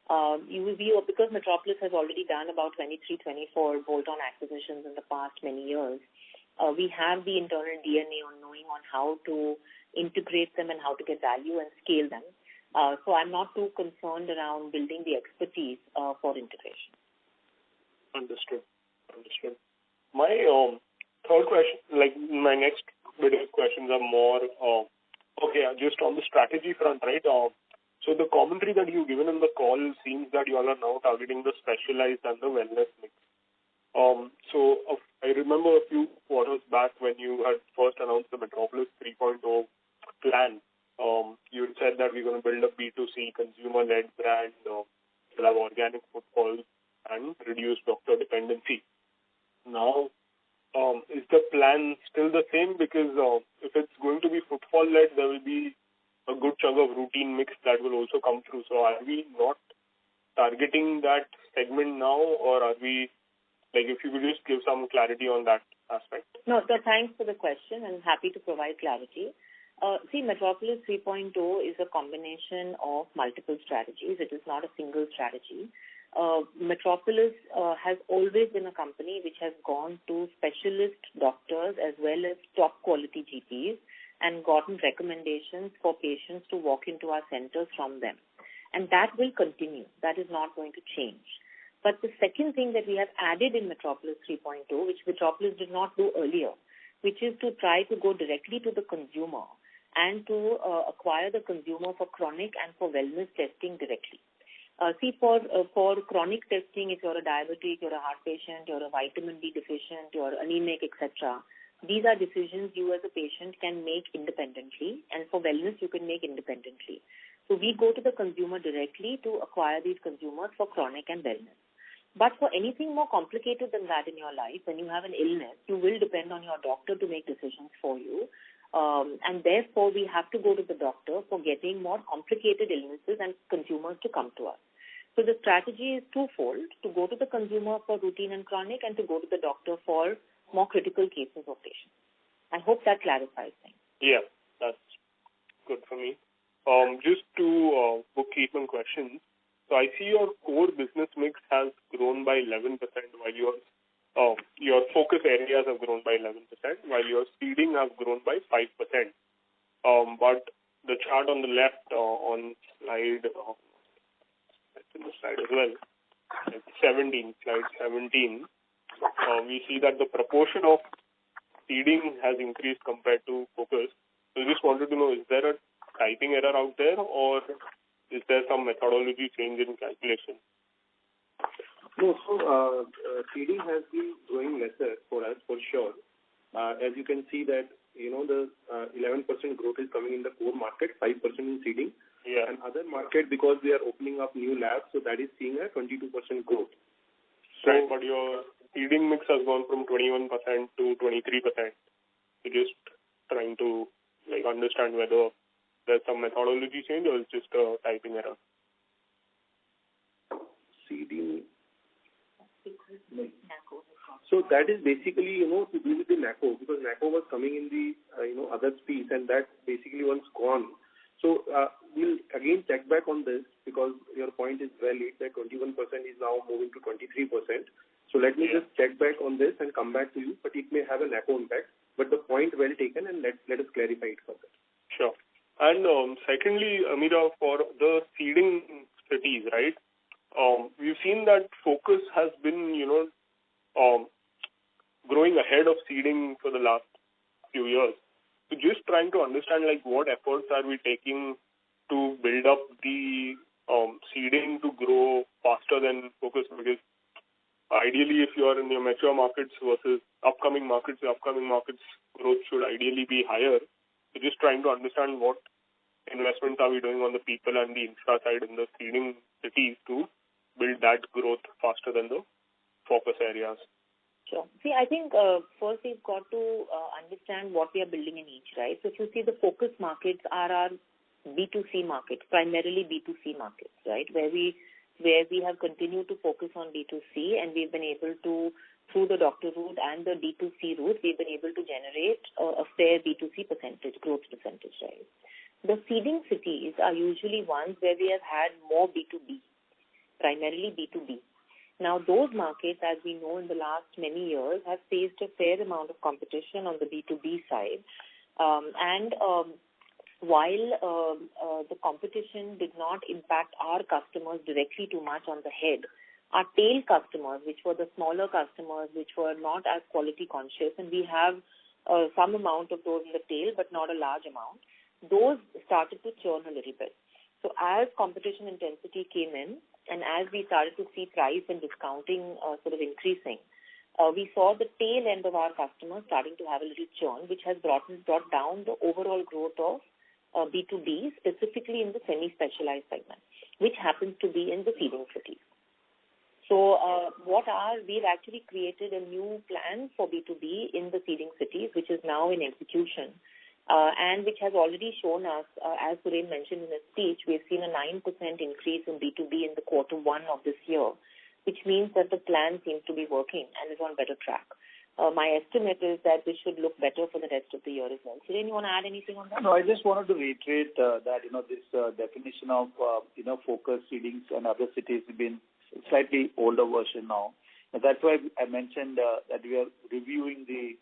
Because Metropolis has already done about 23-24 bolt-on acquisitions in the past many years, we have the internal DNA on knowing on how to integrate them and how to get value and scale them. So I'm not too concerned around building the expertise for integration. Understood. My third question, my next bit of questions are more, just on the strategy front, right? So the commentary that you've given in the call seems that you all are now targeting the specialized and the wellness mix. I remember a few quarters back when you had first announced the Metropolis 3.0 plan. You had said that we're going to build a B2C consumer-led brand, we'll have organic footfalls and reduce doctor dependency. Now, is the plan still the same? Because if it's going to be footfall-led, there will be a good chunk of routine mix that will also come through. So are we not targeting that segment now, or are we, if you could just give some clarity on that aspect? No, thanks for the question, and happy to provide clarity. Metropolis 3.0 is a combination of multiple strategies. It is not a single strategy. Metropolis has always been a company which has gone to specialist doctors as well as top quality GPs and gotten recommendations for patients to walk into our centers from them. And that will continue. That is not going to change. But the second thing that we have added in Metropolis 3.0, which Metropolis did not do earlier, which is to try to go directly to the consumer and to acquire the consumer for chronic and for wellness testing directly. For chronic testing, if you're a diabetic, you're a heart patient, you're a vitamin D deficient, you're anemic, etc., these are decisions you as a patient can make independently, and for wellness you can make independently. So we go to the consumer directly to acquire these consumers for chronic and wellness. But for anything more complicated than that in your life, when you have an illness, you will depend on your doctor to make decisions for you. And therefore, we have to go to the doctor for getting more complicated illnesses and consumers to come to us. So the strategy is twofold: to go to the consumer for routine and chronic, and to go to the doctor for more critical cases of patients. I hope that clarifies things. Yeah, that's good for me. Just two bookkeeping questions. So I see your core business mix has grown by 11%, while your focus areas have grown by 11%, while your seeding has grown by 5%. But the chart on the left on slide, that's in the slide as well, slide 17, we see that the proportion of seeding has increased compared to focus. So I just wanted to know, is there a typing error out there, or is there some methodology change in calculation? No, so seeding has been growing lesser for us for sure. As you can see that, the 11% growth is coming in the core market, 5% in seeding. Yeah. And other market, because we are opening up new labs, so that is seeing a 22% growth. So, right, but your seeding mix has gone from 21% to 23%. So just trying to understand whether there's some methodology change or it's just a typing error. Seeding. So that is basically, to do with the NACO, because NACO was coming in the, other piece, and that basically once gone. So we'll again check back on this, because your point is valid that 21% is now moving to 23%. So let me just check back on this and come back to you, but it may have a NACO impact. But the point well taken, and let us clarify it further. Sure. And secondly, Ameera, for the seeding cities, right, we've seen that focus has been, growing ahead of seeding for the last few years. So just trying to understand, what efforts are we taking to build up the seeding to grow faster than focus? Because ideally, if you are in your mature markets versus upcoming markets, the upcoming markets growth should ideally be higher. So just trying to understand what investments are we doing on the people and the infra side in the seeding cities to build that growth faster than the focus areas. Sure. See, I think first we've got to understand what we are building in each, right? So if you see, the focus markets are our B2C markets, primarily B2C markets, right? Where we have continued to focus on B2C, and we've been able to, through the doctor route and the D2C route, we've been able to generate a fair B2C growth percentage, right? The seeding cities are usually ones where we have had more B2B, primarily B2B. Now, those markets, as we know in the last many years, have faced a fair amount of competition on the B2B side. While the competition did not impact our customers directly too much on the head, our tail customers, which were the smaller customers, which were not as quality conscious, and we have some amount of those in the tail, but not a large amount, those started to churn a little bit. So as competition intensity came in, and as we started to see price and discounting sort of increasing, we saw the tail end of our customers starting to have a little churn, which has brought down the overall growth of B2B, specifically in the semi-specialized segment, which happens to be in the seeding cities. So we've actually created a new plan for B2B in the seeding cities, which is now in execution, and which has already shown us, as Suren mentioned in his speech, we've seen a 9% increase in B2B in the Q1 of this year, which means that the plan seems to be working and is on better track. My estimate is that this should look better for the rest of the year as well. Suren, you want to add anything on that? No, I just wanted to reiterate that, this definition of, focus seedings and other cities have been slightly older version now. And that's why I mentioned that we are reviewing the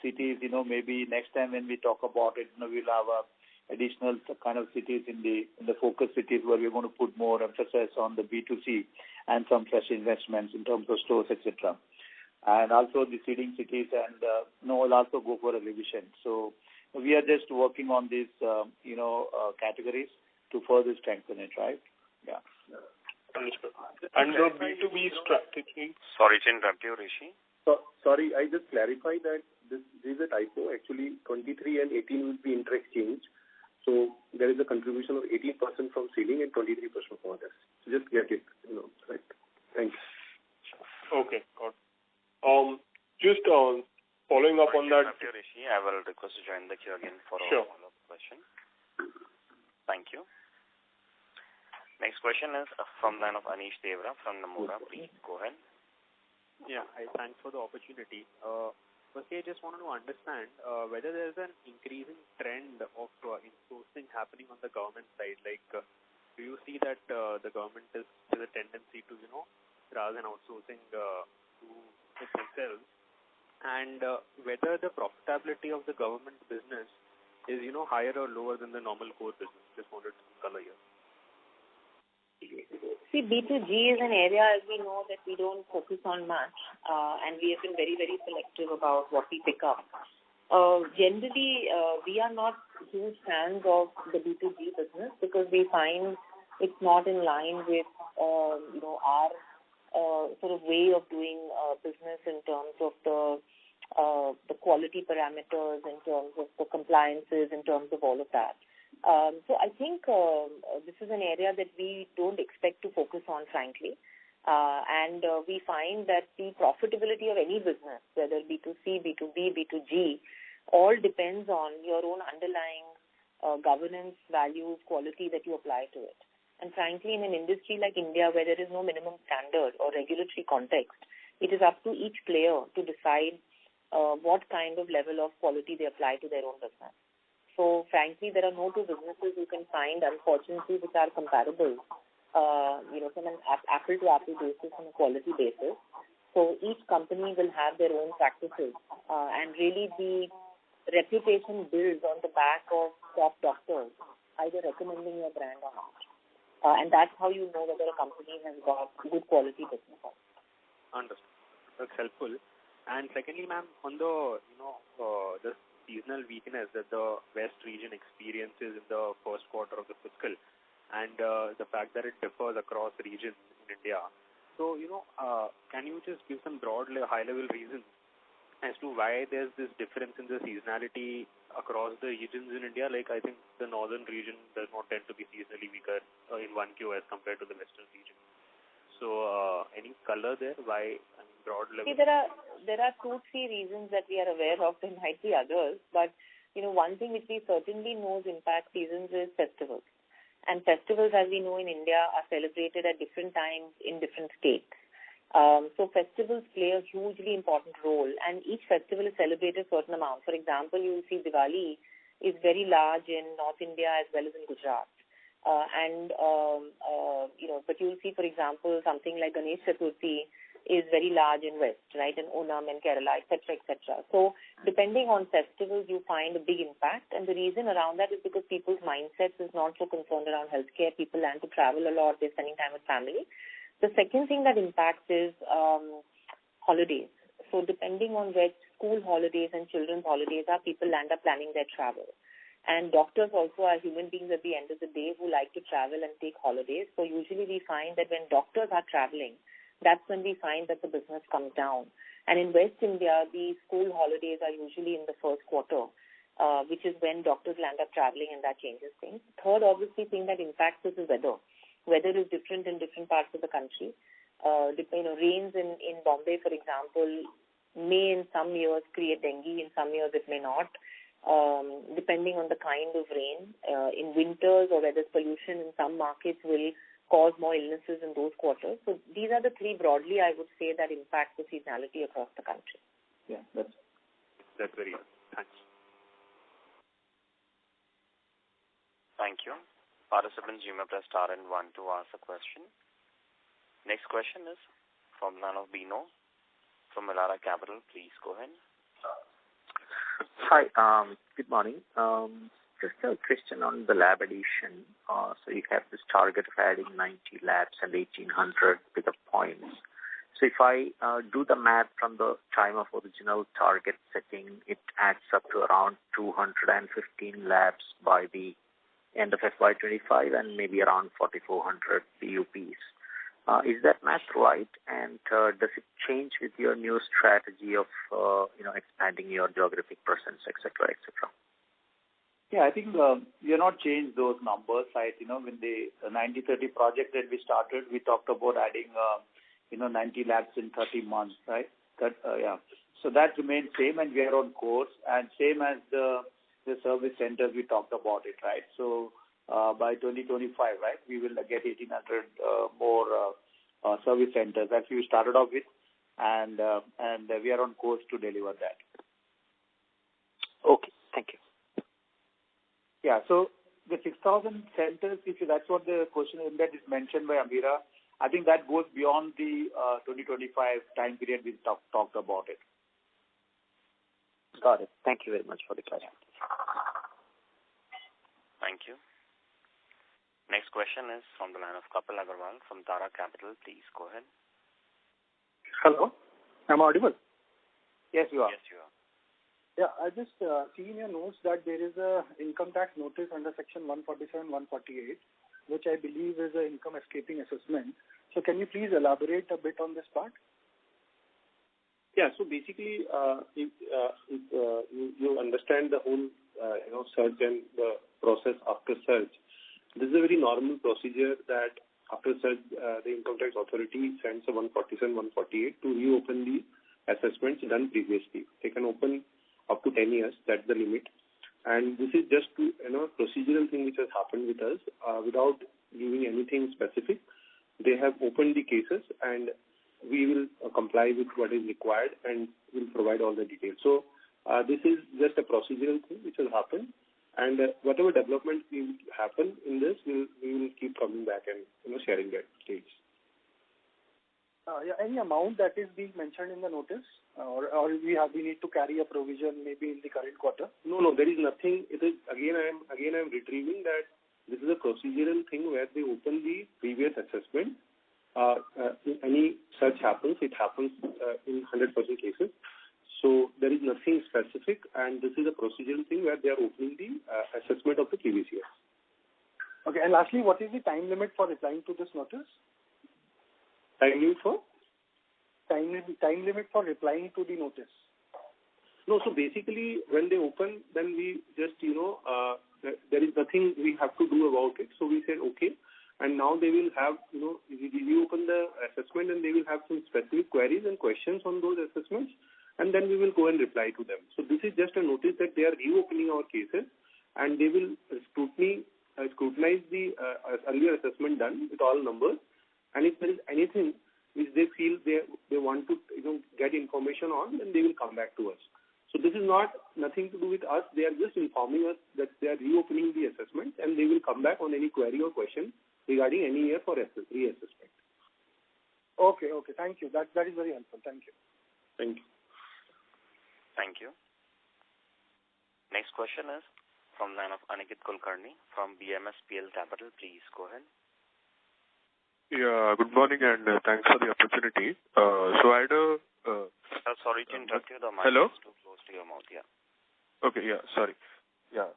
cities, maybe next time when we talk about it, we'll have additional kind of cities in the focus cities where we're going to put more emphasis on the B2C and some fresh investments in terms of stores, etc. And also the seeding cities, and we'll also go for a revision. So we are just working on these, categories to further strengthen it, right? Yeah. Understood. And the B2B strategy. Sorry to interrupt you, Rishi. So, sorry, I just clarified that this is a typo. Actually, 23 and 18 will be interexchanged. So there is a contribution of 18% from seeding and 23% from others. So just get it, right. Thanks. Okay, got it. Just following up on that. Rishi, I will request to join the queue again for a follow-up question. Thank you. Next question is from the line of Anish Devra from Nomura. Please go ahead. Yeah, thanks for the opportunity. Firstly, I just wanted to understand whether there is an increasing trend of insourcing happening on the government side. Like do you see that the government is a tendency to, rather than outsourcing, to it themselves? And whether the profitability of the government business is, higher or lower than the normal core business? Just wanted some color here. See, B2G is an area, as we know, that we don't focus on much, and we have been very, very selective about what we pick up. Generally, we are not huge fans of the B2G business because we find it's not in line with, our sort of way of doing business in terms of the quality parameters, in terms of the compliances, in terms of all of that. So I think this is an area that we don't expect to focus on, frankly. And we find that the profitability of any business, whether B2C, B2B, B2G, all depends on your own underlying governance, values, quality that you apply to it. And frankly, in an industry like India, where there is no minimum standard or regulatory context, it is up to each player to decide what kind of level of quality they apply to their own business. So frankly, there are no two businesses you can find, unfortunately, which are comparable, from an apple-to-apple basis, on a quality basis. So each company will have their own practices, and really the reputation builds on the back of top doctors either recommending your brand or not. And that's how you know whether a company has got good quality business. Understood. That's helpful. And secondly, ma'am, on the, the seasonal weakness that the West region experiences in the first quarter of the fiscal, and the fact that it differs across regions in India. So, can you just give some broad, high-level reasons as to why there's this difference in the seasonality across the regions in India? Like, I think the northern region does not tend to be seasonally weaker in 1Q as compared to the western region. So, any color there? Why, broad level? See, there are 2-3 reasons that we are aware of. There might be others, but one thing which we certainly know impact seasons is festivals. And festivals, as we know in India, are celebrated at different times in different states. So festivals play a hugely important role, and each festival is celebrated a certain amount. For example, you will see Diwali is very large in North India as well as in Gujarat. But you will see, for example, something like Ganesh Chaturthi is very large in West, right, in Onam and Kerala, etc., etc. So depending on festivals, you find a big impact, and the reason around that is because people's mindsets is not so concerned around healthcare. People learn to travel a lot. They're spending time with family. The second thing that impacts is holidays. So depending on which school holidays and children's holidays are, people end up planning their travel. And doctors also are human beings at the end of the day who like to travel and take holidays. So usually we find that when doctors are traveling, that's when we find that the business comes down. And in West India, the school holidays are usually in the first quarter, which is when doctors land up traveling, and that changes things. Third, obviously, thing that impacts us is weather. Weather is different in different parts of the country. Rains in Bombay, for example, may in some years create dengue, in some years it may not, depending on the kind of rain. In winters or weather pollution in some markets will cause more illnesses in those quarters. So these are the three broadly, I would say, that impact the seasonality across the country. Yeah, that's very good. Thanks. Thank you. Participants, you may press star and 1 to ask a question. Next question is from Nano Bino from Elara Capital. Please go ahead. Hi, good morning. Just a question on the lab addition. So you have this target of adding 90 labs and 1,800 pickup points. So if I do the math from the time of original target setting, it adds up to around 215 labs by the end of FY25 and maybe around 4,400 PUPs. Is that math right? And does it change with your new strategy of expanding your geographic presence, etc., etc.? Yeah, I think we have not changed those numbers. Right? When the 90-30 project that we started, we talked about adding 90 labs in 30 months, right? So that remains same, and we are on course, and same as the service centers we talked about it, right? So by 2025, right, we will get 1,800 more service centers that we started off with, and we are on course to deliver that. Okay, thank you. Yeah, so the 6,000 centers, if that's what the question that is mentioned by Amira, I think that goes beyond the 2025 time period we talked about it. Got it. Thank you very much for the clarification. Thank you. Next question is from the line of Kapil Agarwal from Tara Capital. Please go ahead. Hello. Am I audible? Yes, you are. Yes, you are. Yeah, I just see in your notes that there is a income tax notice under section 147, 148, which I believe is an income escaping assessment. So can you please elaborate a bit on this part? Yeah, so basically, if you understand the whole, search and the process after search, this is a very normal procedure that after search, the income tax authority sends a 147, 148 to reopen the assessments done previously. They can open up to 10 years, that's the limit. And this is just to, procedural thing which has happened with us without giving anything specific. They have opened the cases and we will comply with what is required and will provide all the details. So this is just a procedural thing which has happened. And whatever development will happen in this, we will keep coming back and sharing that details. Any amount that is being mentioned in the notice, or we need to carry a provision maybe in the current quarter? No, there is nothing. It is again I am retrieving that this is a procedural thing where they open the previous assessment. If any such happens, it happens in 100% cases. So there is nothing specific, and this is a procedural thing where they are opening the assessment of the previous year. Okay, and lastly, what is the time limit for replying to this notice? Time limit for? Time limit for replying to the notice. No, so basically when they open, then we just, there is nothing we have to do about it. So we said, okay. And now they will have, we open the assessment and they will have some specific queries and questions on those assessments. And then we will go and reply to them. So this is just a notice that they are reopening our cases and they will scrutinize the earlier assessment done with all numbers. And if there is anything which they feel they want to get information on, then they will come back to us. So this is nothing to do with us. They are just informing us that they are reopening the assessment and they will come back on any query or question regarding any year for reassessment. Okay. Thank you. That is very helpful. Thank you. Thank you. Thank you. Next question is from the line of Aniket Kulkarni from BMSPL Capital. Please go ahead. Yeah, good morning and thanks for the opportunity. So I had a... sorry to interrupt you. The mic is too close to your mouth, yeah. Okay, yeah, sorry. Yeah,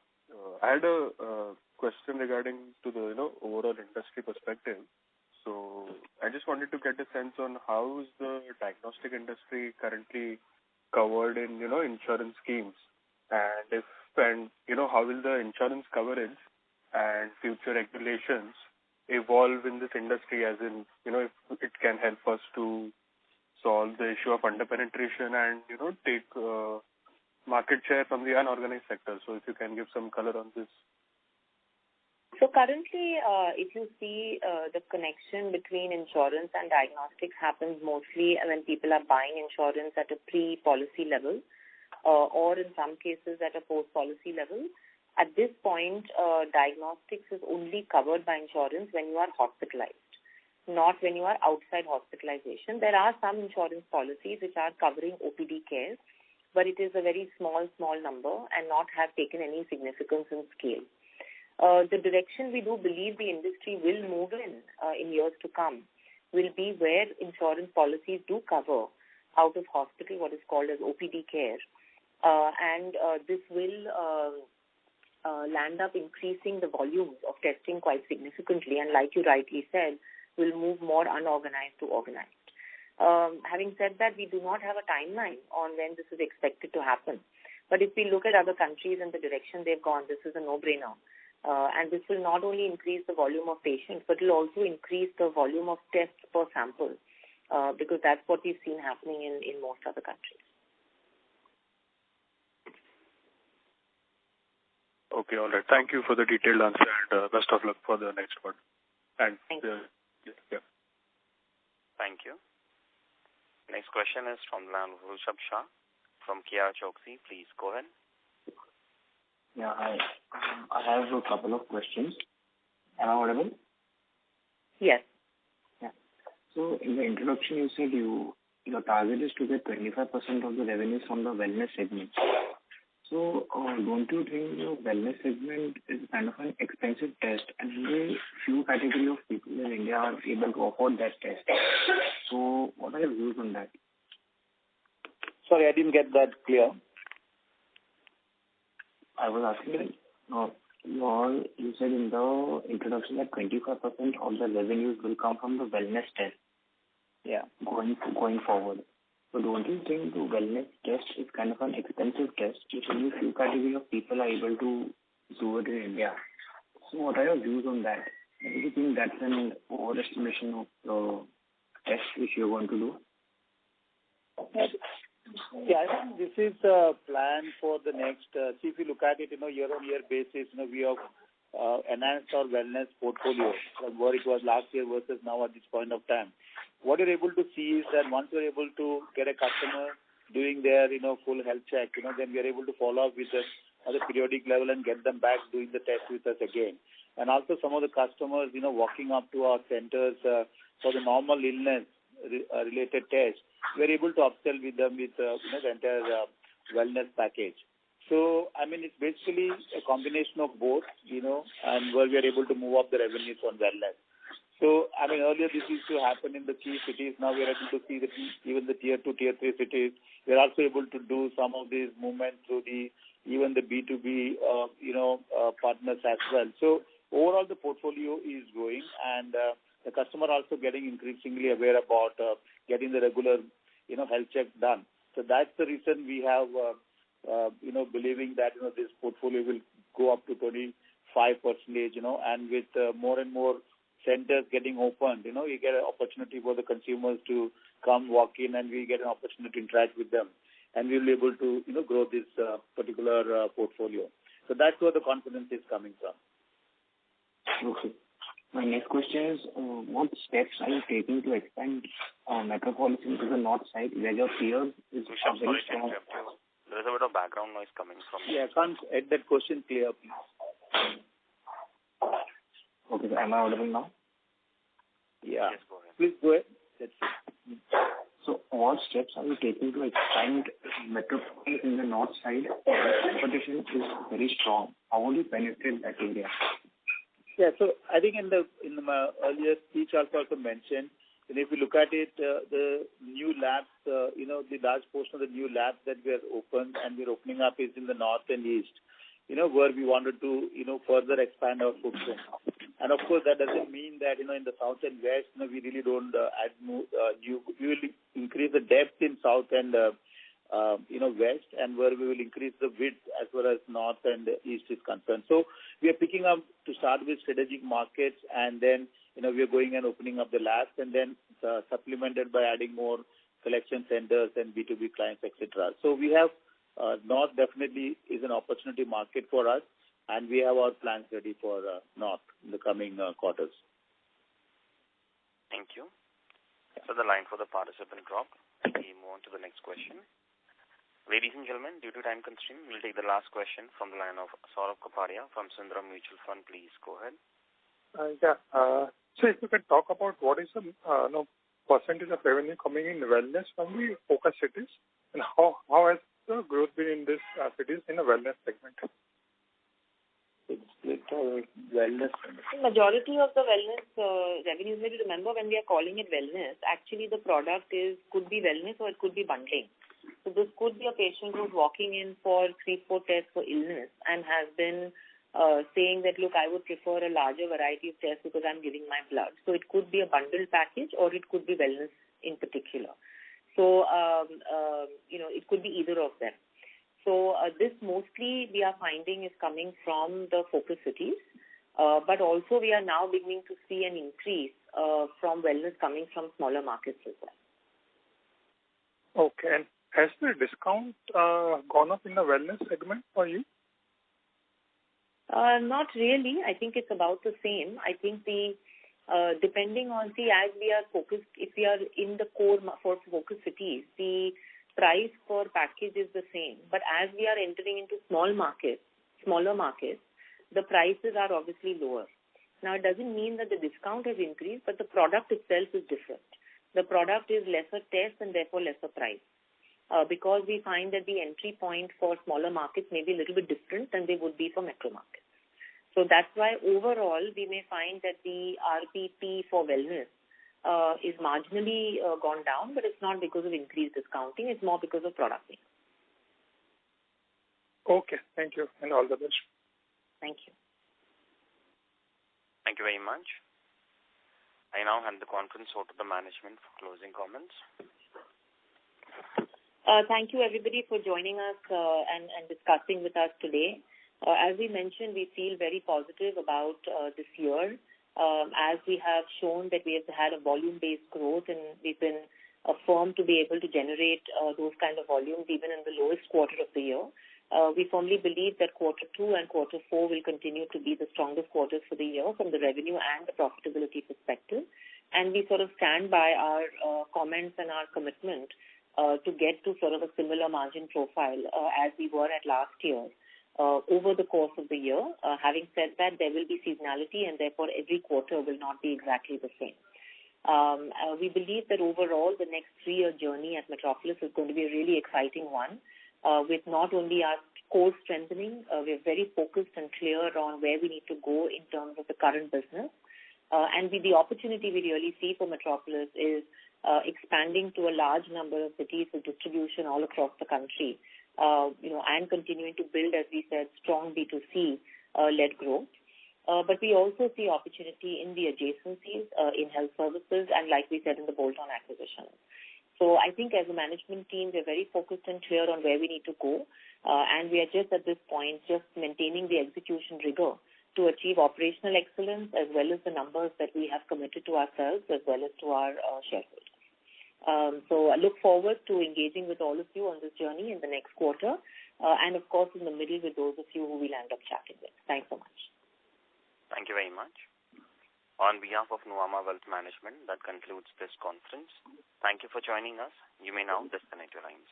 I had a question regarding to the overall industry perspective. So I just wanted to get a sense on how is the diagnostic industry currently covered in insurance schemes, and how will the insurance coverage and future regulations evolve in this industry, as in if it can help us to solve the issue of underpenetration and take market share from the unorganized sector. So if you can give some color on this. So currently, if you see the connection between insurance and diagnostics happens mostly when people are buying insurance at a pre-policy level or in some cases at a post-policy level. At this point, diagnostics is only covered by insurance when you are hospitalized, not when you are outside hospitalization. There are some insurance policies which are covering OPD care, but it is a very small number and not have taken any significance in scale. The direction we do believe the industry will move in years to come will be where insurance policies do cover out of hospital what is called as OPD care. And this will land up increasing the volumes of testing quite significantly. And like you rightly said, will move more unorganized to organized. Having said that, we do not have a timeline on when this is expected to happen. But if we look at other countries and the direction they've gone, this is a no-brainer. And this will not only increase the volume of patients, but will also increase the volume of tests per sample, because that's what we've seen happening in most other countries. Okay, all right. Thank you for the detailed answer and best of luck for the next one. And thank you. Yeah. Thank you. Next question is from Rushabh Shah from Kia Choksi. Please go ahead. Yeah, hi. I I have a couple of questions. Am I audible? Yes. Yeah. So in the introduction, you said your target is to get 25% of the revenues from the wellness segment. So don't you think the wellness segment is kind of an expensive test, and only few category of people in India are able to afford that test? So what are your views on that? Sorry, I didn't get that clear. I was asking, you said in the introduction that 25% of the revenues will come from the wellness test. Yeah. Going forward. So don't you think the wellness test is kind of an expensive test, which only few category of people are able to do it in India? So what are your views on that? Do you think that's an overestimation of the test which you're going to do? Yeah, I think this is a plan for the next, see if you look at it, year-on-year basis, we have enhanced our wellness portfolio from where it was last year versus now at this point of time. What you're able to see is that once you're able to get a customer doing their, full health check, then we are able to follow up with them at a periodic level and get them back doing the test with us again. And also some of the customers, walking up to our centers for the normal illness related test, we're able to upsell with them with the entire wellness package. So, it's basically a combination of both, and where we are able to move up the revenues on wellness. So, earlier this used to happen in the key cities. Now we are able to see even the tier 2, tier 3 cities. We are also able to do some of these movements through even the B2B, partners as well. So, overall the portfolio is growing, and the customer also getting increasingly aware about getting the regular, health check done. So that's the reason we have, believing that, this portfolio will go up to 25%, and with more and more centers getting opened, you get an opportunity for the consumers to come walk in, and we get an opportunity to interact with them. And we'll be able to, grow this particular portfolio. So that's where the confidence is coming from. Okay. My next question is, what steps are you taking to expand Metropolis into the north side, where your peers is very strong? There is a bit of background noise coming from you. Yeah, I can't get that question clear, please. Okay, so am I audible now? Yeah. Yes, go ahead. Please go ahead. That's it. So what steps are you taking to expand Metropolis in the north side? The competition is very strong. How will you penetrate that area? Yeah, so I think in my earlier speech I also mentioned, and if you look at it, the new labs, the large portion of the new labs that we have opened and we're opening up is in the north and east, where we wanted to, further expand our footprint. And of course, that doesn't mean that, in the south and west, we really don't add new, we will increase the depth in south and, west, and where we will increase the width as well as north and east is concerned. So we are picking up to start with strategic markets, and then, we are going and opening up the labs, and then supplemented by adding more collection centers and B2B clients, etc. So we have, north definitely is an opportunity market for us, and we have our plans ready for north in the coming quarters. Thank you. So the line for the participant dropped. We move on to the next question. Ladies and gentlemen, due to time constraint, we'll take the last question from the line of Saurabh Kapadia from Sundaram Mutual Fund. Please go ahead. So if you can talk about what is the percentage of revenue coming in wellness from the focus cities, and how has the growth been in these cities in the wellness segment? Wellness. The majority of the wellness revenues, maybe remember when we are calling it wellness, actually the product could be wellness or it could be bundling. So this could be a patient who's walking in for 3-4 tests for illness and has been saying that, look, I would prefer a larger variety of tests because I'm giving my blood. So it could be a bundled package or it could be wellness in particular. So, it could be either of them. So this mostly we are finding is coming from the focus cities, but also we are now beginning to see an increase from wellness coming from smaller markets as well. Okay. And has the discount gone up in the wellness segment for you? Not really. I think it's about the same. I think depending on as we are focused, if we are in the core for focus cities, the price per package is the same. But as we are entering into smaller markets, the prices are obviously lower. Now, it doesn't mean that the discount has increased, but the product itself is different. The product is lesser test and therefore lesser price. Because we find that the entry point for smaller markets may be a little bit different than they would be for metro markets. So that's why overall we may find that the RPP for wellness is marginally gone down, but it's not because of increased discounting. It's more because of product mix. Okay. Thank you and all the best. Thank you. Thank you very much. I now hand the conference over to the management for closing comments. Thank you, everybody, for joining us and discussing with us today. As we mentioned, we feel very positive about this year. As we have shown that we have had a volume-based growth and we've been a firm to be able to generate those kind of volumes even in the lowest quarter of the year. We firmly believe that quarter 2 and quarter 4 will continue to be the strongest quarters for the year from the revenue and the profitability perspective. And we sort of stand by our comments and our commitment to get to sort of a similar margin profile as we were at last year over the course of the year. Having said that, there will be seasonality and therefore every quarter will not be exactly the same. We believe that overall the next 3-year journey at Metropolis is going to be a really exciting one with not only our core strengthening, we're very focused and clear on where we need to go in terms of the current business. And the opportunity we really see for Metropolis is expanding to a large number of cities with distribution all across the country, and continuing to build, as we said, strong B2C-led growth. But we also see opportunity in the adjacencies in health services and, like we said, in the bolt-on acquisitions. So I think as a management team, we're very focused and clear on where we need to go. And we are just at this point just maintaining the execution rigor to achieve operational excellence as well as the numbers that we have committed to ourselves as well as to our shareholders. So I look forward to engaging with all of you on this journey in the next quarter and, of course, in the middle with those of you who we'll end up chatting with. Thanks so much. Thank you very much. On behalf of Nuvama Wealth Management, that concludes this conference. Thank you for joining us. You may now disconnect your lines.